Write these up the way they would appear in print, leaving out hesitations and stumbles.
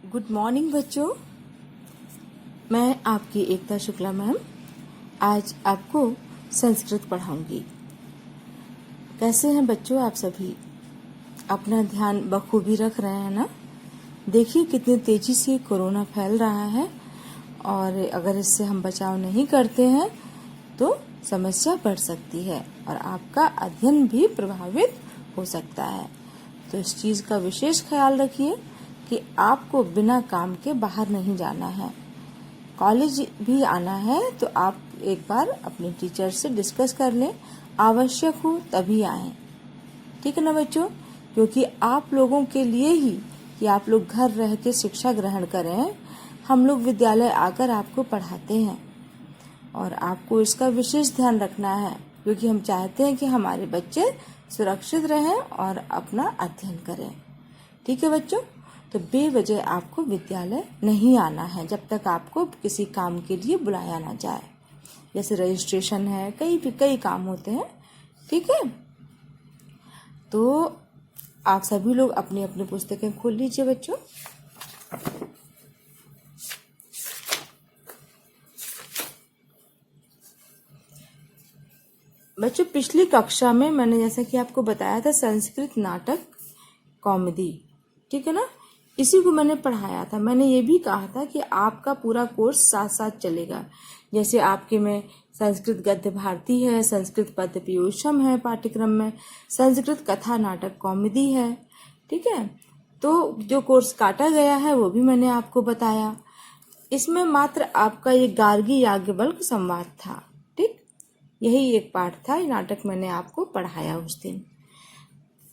Good morning बच्चों। मैं आपकी एकता शुक्ला मैम आज आपको संस्कृत पढ़ाऊंगी। कैसे हैं बच्चों आप सभी? अपना ध्यान बखूबी रख रहे हैं ना? देखिए कितनी तेजी से कोरोना फैल रहा है और अगर इससे हम बचाव नहीं करते हैं तो समस्या बढ़ सकती है और आपका अध्ययन भी प्रभावित हो सकता है। तो इस चीज़ का विशेष ख्याल रखिए कि आपको बिना काम के बाहर नहीं जाना है। कॉलेज भी आना है तो आप एक बार अपने टीचर से डिस्कस कर लें, आवश्यक हो तभी आएं। ठीक है ना बच्चों? क्योंकि आप लोगों के लिए ही कि आप लोग घर रह के शिक्षा ग्रहण करें, हम लोग विद्यालय आकर आपको पढ़ाते हैं और आपको इसका विशेष ध्यान रखना है क्योंकि हम चाहते हैं कि हमारे बच्चे सुरक्षित रहें और अपना अध्ययन करें। ठीक है बच्चों? तो बेवजह आपको विद्यालय नहीं आना है जब तक आपको किसी काम के लिए बुलाया ना जाए। जैसे रजिस्ट्रेशन है, कई काम होते हैं। ठीक है? तो आप सभी लोग अपनी अपनी पुस्तकें खोल लीजिए बच्चों। बच्चों पिछली कक्षा में मैंने जैसा कि आपको बताया था संस्कृत नाटक कॉमेडी, ठीक है ना? इसी को मैंने पढ़ाया था। मैंने ये भी कहा था कि आपका पूरा कोर्स साथ साथ चलेगा। जैसे आपके में संस्कृत गद्य भारती है, संस्कृत पद्य पीयूषम है पाठ्यक्रम में, संस्कृत कथा नाटक कॉमेडी है। ठीक है? तो जो कोर्स काटा गया है वो भी मैंने आपको बताया। इसमें मात्र आपका ये गार्गी याज्ञवल्क्य संवाद था। ठीक, यही एक पाठ था। ये नाटक मैंने आपको पढ़ाया उस दिन।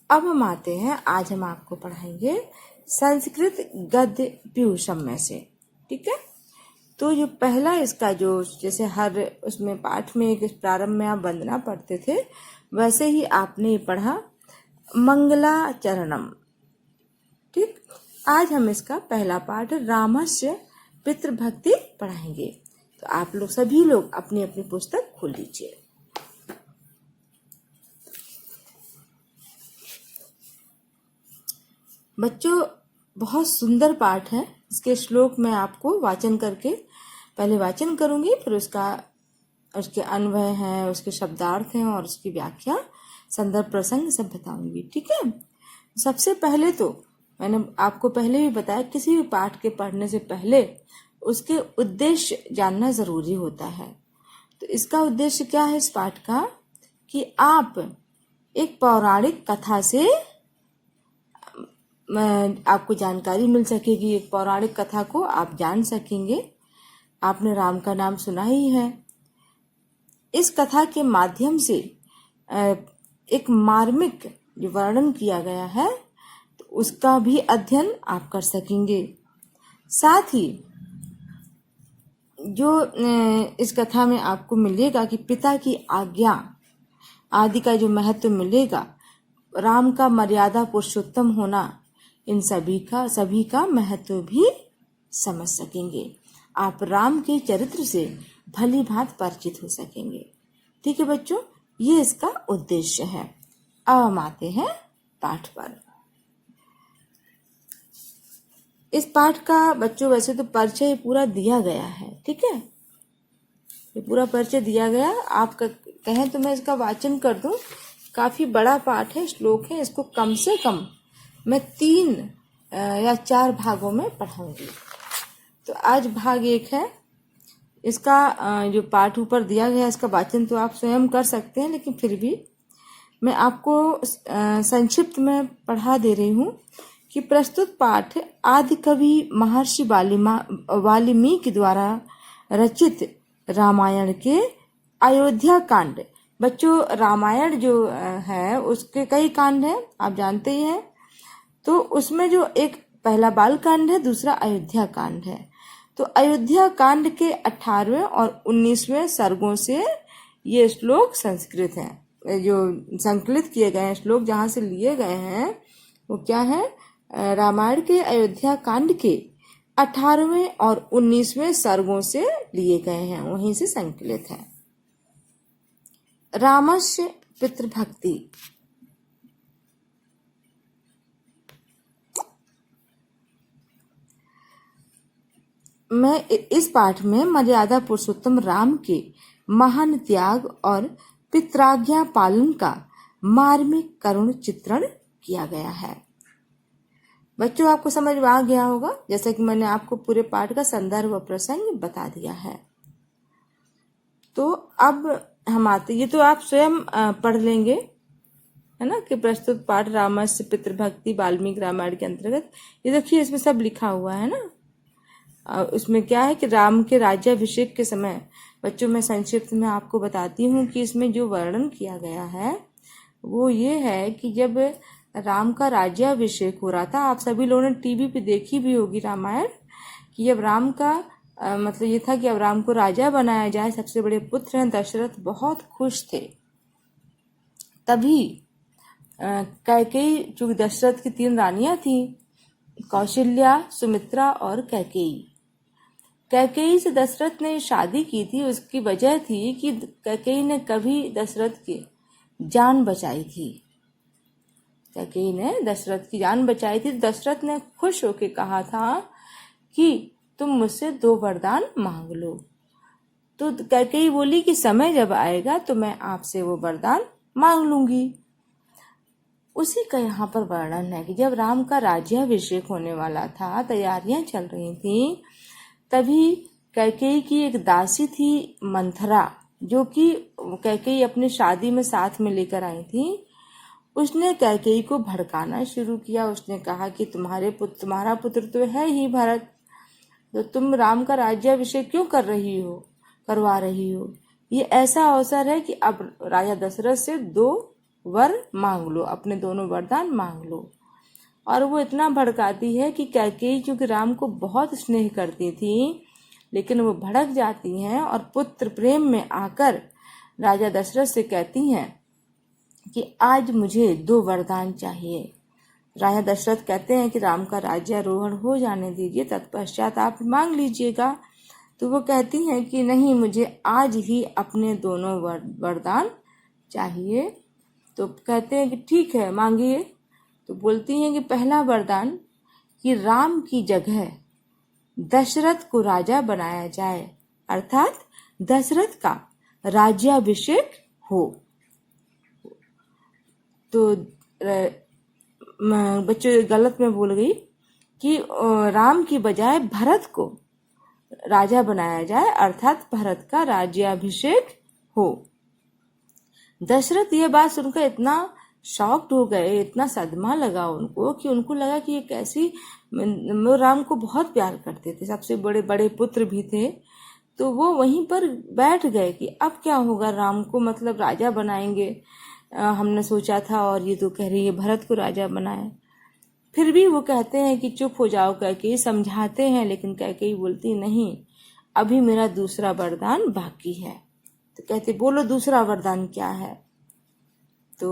अब हम आते हैं, आज हम आपको पढ़ाएंगे संस्कृत गद्य पीयूषम में से। ठीक है? तो जो पहला इसका जो जैसे हर उसमें पाठ में एक प्रारंभ में आप वंदना पढ़ते थे, वैसे ही आपने पढ़ा मंगलाचरणम। ठीक, आज हम इसका पहला पाठ रामस्य पितृभक्ति पढ़ाएंगे। तो आप लोग सभी लोग अपनी अपनी पुस्तक खोल लीजिए। बच्चों बहुत सुंदर पाठ है। इसके श्लोक मैं आपको वाचन करके पहले वाचन करूंगी, फिर उसके अन्वय हैं, उसके शब्दार्थ हैं और उसकी व्याख्या, संदर्भ प्रसंग सब बताऊंगी। ठीक है? सबसे पहले तो मैंने आपको पहले भी बताया किसी भी पाठ के पढ़ने से पहले उसके उद्देश्य जानना जरूरी होता है। तो इसका उद्देश्य क्या है इस पाठ का कि आप एक पौराणिक कथा से आपको जानकारी मिल सकेगी। एक पौराणिक कथा को आप जान सकेंगे। आपने राम का नाम सुना ही है। इस कथा के माध्यम से एक मार्मिक जो वर्णन किया गया है तो उसका भी अध्ययन आप कर सकेंगे। साथ ही जो इस कथा में आपको मिलेगा कि पिता की आज्ञा आदि का जो महत्व मिलेगा, राम का मर्यादा पुरुषोत्तम होना, इन सभी का महत्व भी समझ सकेंगे। आप राम के चरित्र से भली भांति परिचित हो सकेंगे। ठीक है बच्चों, ये इसका उद्देश्य है। अब हम आते हैं पाठ पर। इस पाठ का बच्चों वैसे तो परिचय पूरा दिया गया है। ठीक है? ये पूरा परिचय दिया गया। आप कहें तो मैं इसका वाचन कर दूं। काफी बड़ा पाठ है, श्लोक है। इसको कम से कम मैं 3 या 4 भागों में पढ़ाऊंगी। तो आज भाग 1 है। इसका जो पाठ ऊपर दिया गया है इसका वाचन तो आप स्वयं कर सकते हैं, लेकिन फिर भी मैं आपको संक्षिप्त में पढ़ा दे रही हूँ कि प्रस्तुत पाठ आदि कवि महर्षि वाल्मीकि द्वारा रचित रामायण के अयोध्या कांड। बच्चों रामायण जो है उसके कई कांड हैं, आप जानते ही हैं। तो उसमें जो एक पहला बाल कांड है, दूसरा अयोध्या कांड है। तो अयोध्या कांड के 18वें और 19वें सर्गों से ये श्लोक संस्कृत हैं। जो संकलित किए गए हैं श्लोक जहाँ से लिए गए हैं वो क्या है? रामायण के अयोध्या कांड के 18वें और 19वें सर्गों से लिए गए हैं, वहीं से संकलित है। रामस्य पितृभक्ति। मैं इस पाठ में मर्यादा पुरुषोत्तम राम के महान त्याग और पितराज्ञा पालन का मार्मिक करुण चित्रण किया गया है। बच्चों, आपको समझ में आ गया होगा, जैसा कि मैंने आपको पूरे पाठ का संदर्भ और प्रसंग बता दिया है। तो अब हम आते, ये तो आप स्वयं पढ़ लेंगे, है ना, कि प्रस्तुत पाठ रामस्य पितृभक्ति वाल्मीकि रामायण के अंतर्गत। ये देखिए, इसमें सब लिखा हुआ है ना। उसमें क्या है कि राम के राज्याभिषेक के समय, बच्चों मैं संक्षिप्त में आपको बताती हूँ कि इसमें जो वर्णन किया गया है वो ये है कि जब राम का राज्याभिषेक हो रहा था, आप सभी लोगों ने टीवी पे देखी भी होगी रामायण, कि जब राम का मतलब ये था कि अब राम को राजा बनाया जाए, सबसे बड़े पुत्र हैं दशरथ, बहुत खुश थे। तभी कैकेयी, चूंकि दशरथ की 3 रानियां थी, कौशल्या, सुमित्रा और कैकेयी। कैकेयी से दशरथ ने शादी की थी, उसकी वजह थी कि कैकेयी ने कभी दशरथ की जान बचाई थी। कैकेयी ने दशरथ की जान बचाई थी। दशरथ ने खुश होकर कहा था कि तुम मुझसे 2 वरदान मांग लो। तो कैकेयी बोली कि समय जब आएगा तो मैं आपसे वो वरदान मांग लूंगी। उसी का यहाँ पर वर्णन है कि जब राम का राज्याभिषेक होने वाला था, तैयारियां चल रही थी, तभी कैकेयी की एक दासी थी मंथरा, जो कि कैकेयी अपनी शादी में साथ में लेकर आई थी। उसने कैकेयी को भड़काना शुरू किया। उसने कहा कि तुम्हारा पुत्र तो है ही भरत, तो तुम राम का राज्याभिषेक क्यों करवा रही हो। ये ऐसा अवसर है कि अब राजा दशरथ से 2 वर मांग लो, अपने दोनों वरदान मांग लो। और वो इतना भड़काती है कि कैकेयी चूंकि राम को बहुत स्नेह करती थी, लेकिन वो भड़क जाती हैं और पुत्र प्रेम में आकर राजा दशरथ से कहती हैं कि आज मुझे 2 वरदान चाहिए। राजा दशरथ कहते हैं कि राम का राज्यारोहण हो जाने दीजिए, तत्पश्चात आप मांग लीजिएगा। तो वो कहती हैं कि नहीं, मुझे आज ही अपने दोनों वरदान चाहिए। तो कहते हैं कि ठीक है, मांगिए। तो बोलती हैं कि पहला वरदान कि राम की जगह दशरथ को राजा बनाया जाए, अर्थात दशरथ का राज्याभिषेक हो। तो बच्चों गलत में बोल गई कि राम की बजाय भरत को राजा बनाया जाए, अर्थात भरत का राज्याभिषेक हो। दशरथ ये बात सुनकर इतना शॉक्ड हो गए, इतना सदमा लगा उनको कि उनको लगा कि ये कैसी, वो राम को बहुत प्यार करते थे, सबसे बड़े बड़े पुत्र भी थे। तो वो वहीं पर बैठ गए कि अब क्या होगा, राम को मतलब राजा बनाएंगे, हमने सोचा था, और ये तो कह रही है भरत को राजा बनाए। फिर भी वो कहते हैं कि चुप हो जाओ कैकेयी, समझाते हैं, लेकिन कैकेयी बोलती नहीं, अभी मेरा दूसरा वरदान बाकी है। तो कहते बोलो दूसरा वरदान क्या है। तो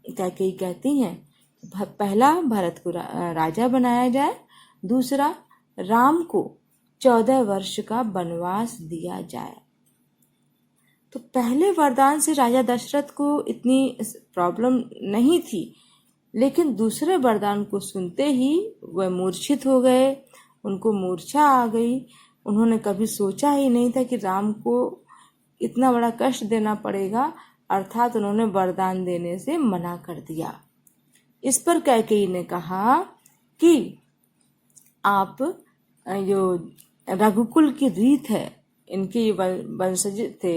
कैकेयी कहती हैं पहला भरत को राजा बनाया जाए, दूसरा राम को 14 वर्ष का वनवास दिया जाए। तो पहले वरदान से राजा दशरथ को इतनी प्रॉब्लम नहीं थी, लेकिन दूसरे वरदान को सुनते ही वह मूर्छित हो गए, उनको मूर्छा आ गई। उन्होंने कभी सोचा ही नहीं था कि राम को इतना बड़ा कष्ट देना पड़ेगा, अर्थात उन्होंने वरदान देने से मना कर दिया। इस पर कैकेयी ने कहा कि आप जो रघुकुल की रीत है, इनके वंशज थे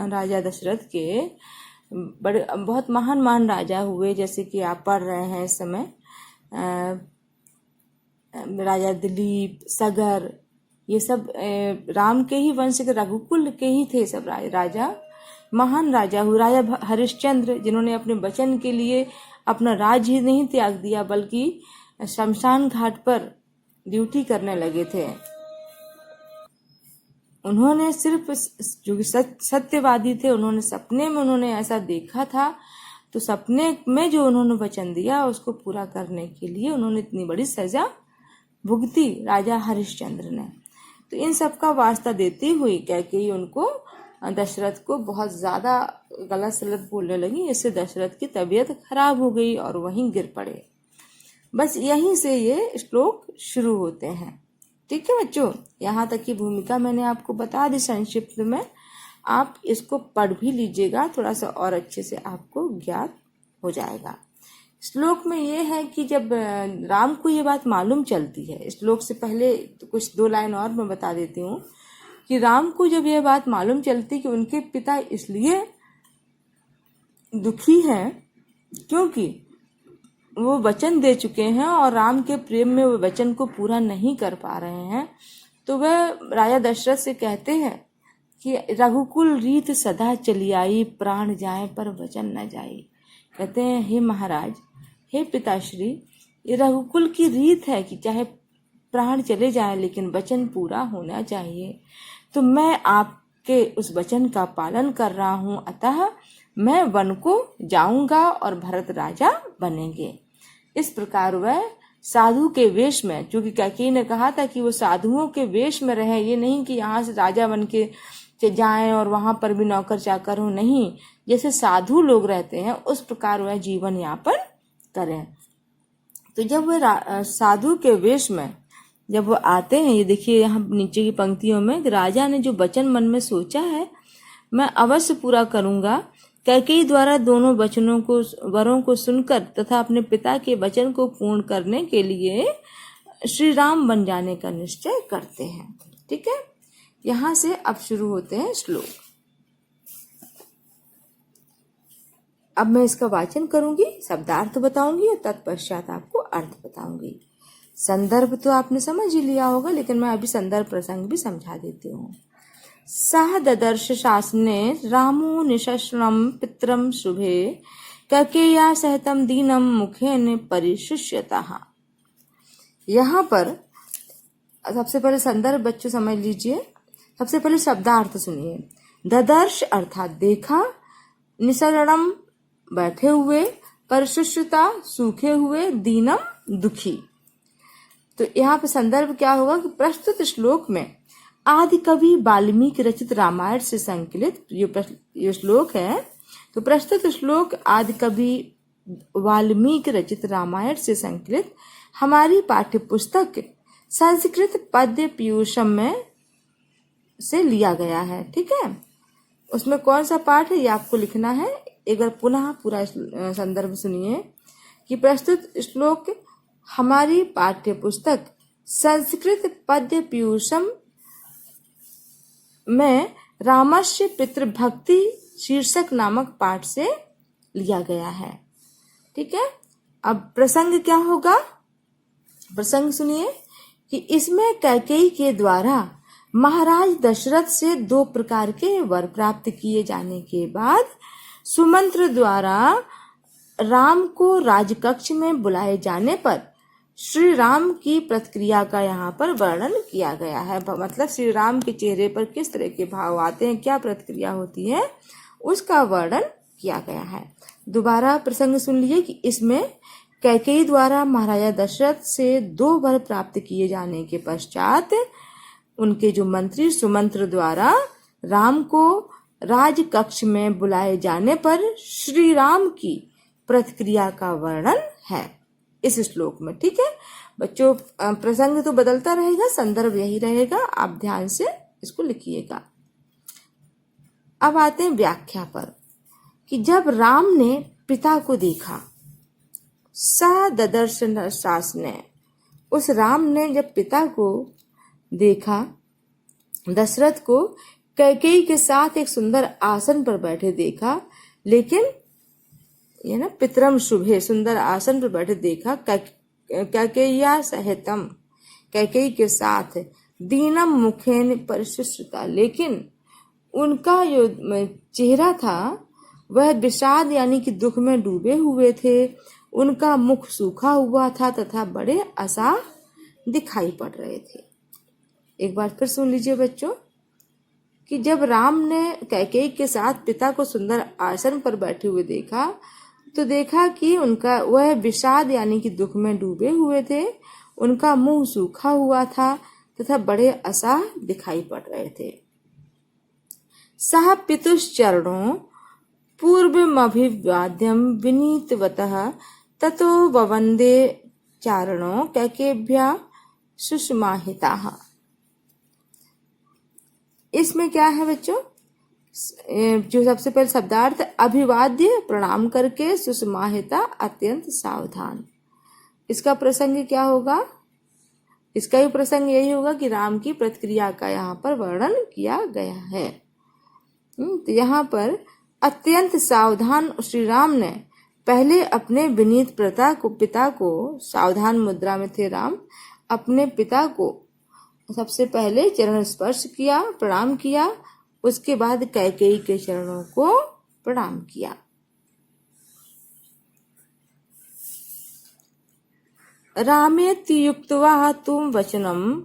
राजा दशरथ के, बड़े बहुत महान राजा हुए, जैसे कि आप पढ़ रहे हैं इस समय, राजा दिलीप, सगर, ये सब राम के ही वंश के, रघुकुल के ही थे सब राजा। महान राजा हुए राजा हरिश्चंद्र, जिन्होंने अपने वचन के लिए अपना राज ही नहीं त्याग दिया, बल्कि शमशान घाट पर ड्यूटी करने लगे थे। उन्होंने सिर्फ, जो सत्यवादी थे, उन्होंने सपने में उन्होंने ऐसा देखा था, तो सपने में जो उन्होंने वचन दिया उसको पूरा करने के लिए उन्होंने इतनी बड़ी सजा भुगती राजा हरिश्चंद्र ने। तो इन सब का वास्ता देती हुई कैकेयी उनको, दशरथ को बहुत ज्यादा गलत सलत बोलने लगी। इससे दशरथ की तबीयत खराब हो गई और वहीं गिर पड़े। बस यहीं से ये श्लोक शुरू होते हैं। ठीक है बच्चों, यहाँ तक की भूमिका मैंने आपको बता दी संक्षिप्त में। आप इसको पढ़ भी लीजिएगा, थोड़ा सा और अच्छे से आपको ज्ञात हो जाएगा। श्लोक में ये है कि जब राम को ये बात मालूम चलती है, श्लोक से पहले तो कुछ 2 लाइन और मैं बता देती हूँ कि राम को जब यह बात मालूम चलती कि उनके पिता इसलिए दुखी हैं क्योंकि वो वचन दे चुके हैं और राम के प्रेम में वो वचन को पूरा नहीं कर पा रहे हैं, तो वह राजा दशरथ से कहते हैं कि रघुकुल रीत सदा चली आई, प्राण जाए पर वचन न जाए। कहते हैं हे महाराज, हे पिताश्री, ये रघुकुल की रीत है कि चाहे प्राण चले जाए लेकिन वचन पूरा होना चाहिए। तो मैं आपके उस वचन का पालन कर रहा हूँ, अतः मैं वन को जाऊंगा और भरत राजा बनेंगे। इस प्रकार वह साधु के वेश में, क्योंकि कैकेयी ने कहा था कि वो साधुओं के वेश में रहे, ये नहीं कि यहाँ से राजा बन के जाएं और वहां पर भी नौकर चाकर हो, नहीं, जैसे साधु लोग रहते हैं उस प्रकार वह जीवन यापन करें। तो जब वह साधु के वेश में जब वो आते हैं, ये देखिए यहाँ नीचे की पंक्तियों में, राजा ने जो वचन मन में सोचा है मैं अवश्य पूरा करूंगा। कैकेयी द्वारा दोनों वरों को सुनकर तथा अपने पिता के वचन को पूर्ण करने के लिए श्री राम बन जाने का निश्चय करते हैं। ठीक है, यहाँ से अब शुरू होते हैं श्लोक। अब मैं इसका वाचन करूंगी, शब्दार्थ बताऊंगी और तत्पश्चात आपको अर्थ बताऊंगी। संदर्भ तो आपने समझ ही लिया होगा, लेकिन मैं अभी संदर्भ प्रसंग भी समझा देती हूँ। सह ददर्श शासने रामो निशस्त्रम पित्रम शुभे कैकेय्या सहितम दीनम मुखेन परिशुष्यतः। यहाँ पर सबसे पहले संदर्भ बच्चों समझ लीजिए। सबसे पहले शब्दार्थ सुनिए। ददर्श अर्थात देखा, निसरणम बैठे हुए, परिशुष्यता सूखे हुए, दीनम दुखी। तो यहाँ पे संदर्भ क्या होगा कि प्रस्तुत श्लोक में आदि कवि वाल्मीकि रचित रामायण से संकलित ये श्लोक है। तो प्रस्तुत श्लोक आदि कवि वाल्मीकि रचित रामायण से संकलित हमारी पाठ्य पुस्तक संस्कृत पद्य पीयूषम में से लिया गया है। ठीक है, उसमें कौन सा पाठ है ये आपको लिखना है। एक बार पुनः पूरा संदर्भ सुनिए कि प्रस्तुत श्लोक हमारी पाठ्य पुस्तक संस्कृत पद्य पीयूषम में रामस्य पितृभक्ति शीर्षक नामक पाठ से लिया गया है। ठीक है, अब प्रसंग क्या होगा, प्रसंग सुनिए कि इसमें कैकेयी के द्वारा महाराज दशरथ से 2 प्रकार के वर प्राप्त किए जाने के बाद सुमंत्र द्वारा राम को राजकक्ष में बुलाए जाने पर श्री राम की प्रतिक्रिया का यहाँ पर वर्णन किया गया है। मतलब श्री राम के चेहरे पर किस तरह के भाव आते हैं, क्या प्रतिक्रिया होती है, उसका वर्णन किया गया है। दोबारा प्रसंग सुन लीजिए कि इसमें कैकेयी द्वारा महाराजा दशरथ से 2 वर प्राप्त किए जाने के पश्चात उनके जो मंत्री सुमंत्र द्वारा राम को राजकक्ष में बुलाए जाने पर श्री राम की प्रतिक्रिया का वर्णन है इस श्लोक में। ठीक है बच्चों, प्रसंग तो बदलता रहेगा, संदर्भ यही रहेगा, आप ध्यान से इसको लिखिएगा। अब आते हैं व्याख्या पर कि जब राम ने पिता को देखा, सा ददर्श शासने, उस राम ने जब पिता को देखा, दशरथ को कैकेयी के साथ एक सुंदर आसन पर बैठे देखा, लेकिन ये ना पितरम शुभे, सुंदर आसन पर बैठे देखा, कैकेय्या सहितम, कैकेयी के साथ, दीनम मुखेन परिशुष्यता, लेकिन उनका जो चेहरा था वह विषाद यानी कि दुख में डूबे हुए थे, उनका मुख सूखा हुआ था तथा बड़े असहाय दिखाई पड़ रहे थे। एक बार फिर सुन लीजिए बच्चों कि जब राम ने कैकेयी के साथ पिता को सुंदर आसन पर बैठे हुए देखा तो देखा कि उनका वह विषाद यानी कि दुख में डूबे हुए थे, उनका मुंह सूखा हुआ था तथा बड़े असहाय दिखाई पड़ रहे थे। सह पितुश्चरणों पूर्वमभिवाद्यं विनीतवतः ततो ववन्दे चारणों कैकेय्या सुषमाहिताः। इसमें क्या है बच्चों, जो सबसे पहले शब्दार्थ अभिवाद्य प्रणाम करके, सुषमाहिता अत्यंत सावधान। इसका प्रसंग क्या होगा, इसका भी प्रसंग यही होगा कि राम की प्रतिक्रिया का यहाँ पर वर्णन किया गया है। तो यहाँ पर अत्यंत सावधान श्री राम ने पहले अपने विनीत पिता को, सावधान मुद्रा में थे राम, अपने पिता को सबसे पहले चरण स्पर्श किया, प्रणाम किया, उसके बाद कैकेयी के चरणों को प्रणाम किया। रामेति युक्त्वा तुम वचनम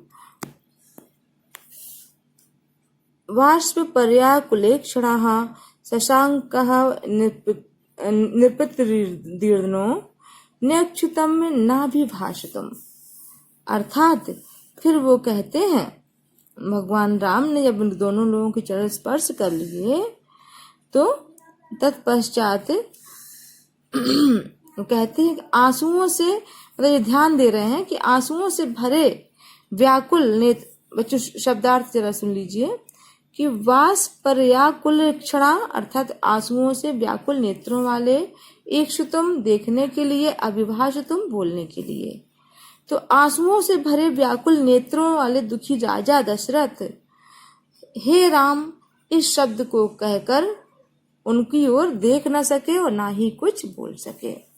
वाष्पपर्याकुलेक्षणाः शशाङ्कः नृपतिर्दीर्घो न्यच्युतम नाभिभाषितम्। अर्थात फिर वो कहते हैं, भगवान राम ने जब उन दोनों लोगों के चरण स्पर्श कर लिए तो तत्पश्चात वो कहते हैं कि आंसुओं से, मतलब ये ध्यान दे रहे हैं कि आंसुओं से भरे व्याकुल नेत्र, बच्चों शब्दार्थ जरा सुन लीजिए, कि वाष्पपर्याकुलेक्षणा अर्थात आंसुओं से व्याकुल नेत्रों वाले, इक्षुतम देखने के लिए, अभिभाषितम बोलने के लिए। तो आंसुओं से भरे व्याकुल नेत्रों वाले दुखी राजा दशरथ हे राम इस शब्द को कहकर उनकी ओर देख न सके और ना ही कुछ बोल सके।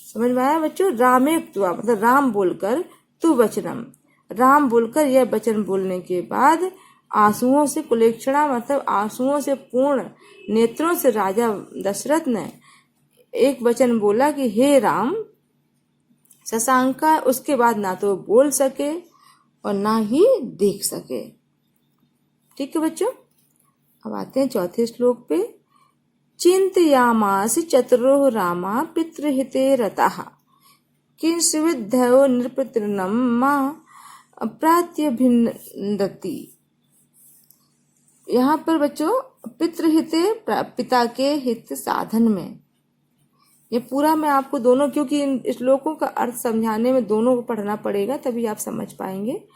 समझ में आया बच्चों? रामेक्त्वा मतलब राम बोलकर, तु वचनम राम बोलकर, यह वचन बोलने के बाद आंसुओं से कुलेक्षणा मतलब आंसुओं से पूर्ण नेत्रों से राजा दशरथ ने एक वचन बोला कि हे राम, शशांका, उसके बाद ना तो बोल सके और ना ही देख सके। ठीक है बच्चों, अब आते हैं चौथे श्लोक पे। चिंतयामास चतुरो रामा पितृहिते रतः किंस्विद्धयो नृपतिर्नम मां प्रात्यभिनन्दति। यहाँ पर बच्चों पितृहिते, पिता के हित साधन में, ये पूरा मैं आपको दोनों, क्योंकि इन श्लोकों का अर्थ समझाने में दोनों को पढ़ना पड़ेगा तभी आप समझ पाएंगे।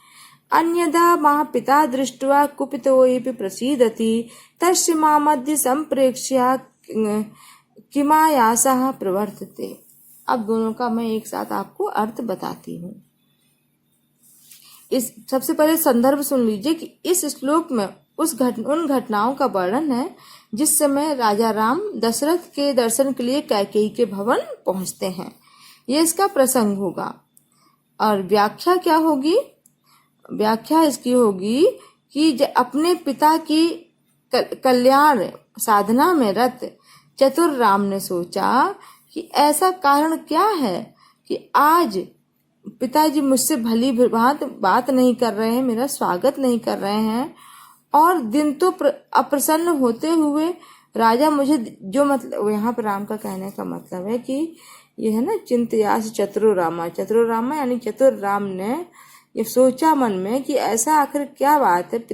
अन्यदा मां पिता दृष्ट्वा कुपितोऽपि प्रसीदति तस्य मामद्य संप्रेक्ष्य किमायासः प्रवर्तते। अब दोनों का मैं एक साथ आपको अर्थ बताती हूँ। इस सबसे पहले संदर्भ सुन लीजिए कि इस श्लोक में उन घटनाओं का वर्णन है जिस समय राजा राम दशरथ के दर्शन के लिए कैकेयी के भवन पहुंचते हैं, ये इसका प्रसंग होगा। और व्याख्या क्या होगी? व्याख्या इसकी होगी कि अपने पिता की कल्याण साधना में रत चतुर राम ने सोचा कि ऐसा कारण क्या है कि आज पिताजी मुझसे भली बात नहीं कर रहे हैं, मेरा स्वागत नहीं कर रहे हैं, और दिन तो अप्रसन्न होते हुए राजा मुझे, जो मतलब यहाँ पर राम का कहने का मतलब है कि ये है ना, चिंतयास चतुरो रामा यानी चतुर राम ने ये सोचा मन में कि ऐसा आखिर क्या बात है,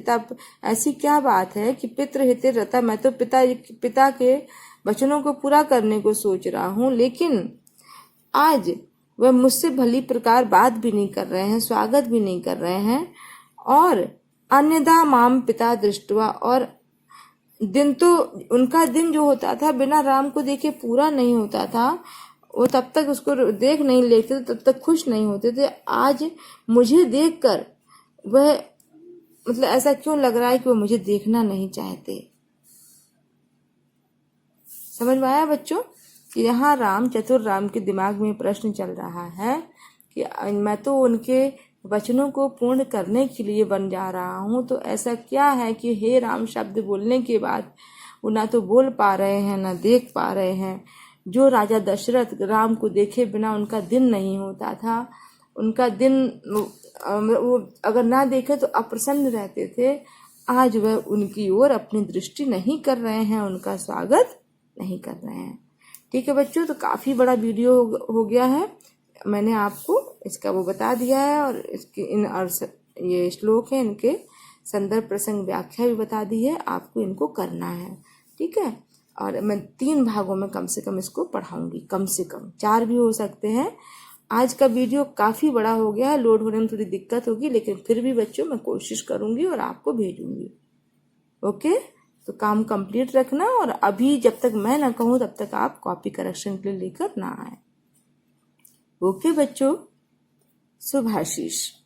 ऐसी क्या बात है कि पितृहिते रता, मैं तो पिता के वचनों को पूरा करने को सोच रहा हूँ, लेकिन आज वह मुझसे भली प्रकार बात भी नहीं कर रहे हैं, स्वागत भी नहीं कर रहे हैं। और अन्यदा माम पिता दृष्टवा, और दिन तो उनका दिन जो होता था बिना राम को देखे पूरा नहीं होता था, वो तब तक उसको देख नहीं लेते थे, तब तक खुश नहीं होते थे। आज मुझे देखकर वह, मतलब ऐसा क्यों लग रहा है कि वो मुझे देखना नहीं चाहते। समझ में आया बच्चों कि यहाँ चतुर राम के दिमाग में प्रश्न चल रहा है कि मैं तो उनके वचनों को पूर्ण करने के लिए बन जा रहा हूँ, तो ऐसा क्या है कि हे राम शब्द बोलने के बाद वो ना तो बोल पा रहे हैं ना देख पा रहे हैं। जो राजा दशरथ राम को देखे बिना उनका दिन नहीं होता था, उनका दिन वो अगर ना देखे तो अप्रसन्न रहते थे, आज वह उनकी ओर अपनी दृष्टि नहीं कर रहे हैं, उनका स्वागत नहीं कर रहे हैं। ठीक है बच्चों, तो काफ़ी बड़ा वीडियो हो गया है, मैंने आपको इसका वो बता दिया है, और इसके ये श्लोक है, इनके संदर्भ प्रसंग व्याख्या भी बता दी है, आपको इनको करना है। ठीक है, और मैं 3 भागों में कम से कम इसको पढ़ाऊंगी, कम से कम 4 भी हो सकते हैं। आज का वीडियो काफ़ी बड़ा हो गया है, लोड होने में थोड़ी दिक्कत होगी, लेकिन फिर भी बच्चों मैं कोशिश करूँगी और आपको भेजूँगी। ओके, तो काम कंप्लीट रखना, और अभी जब तक मैं ना कहूँ तब तक आप कॉपी करेक्शन के लिए लेकर ना आए। ओके बच्चों, शुभाशीष।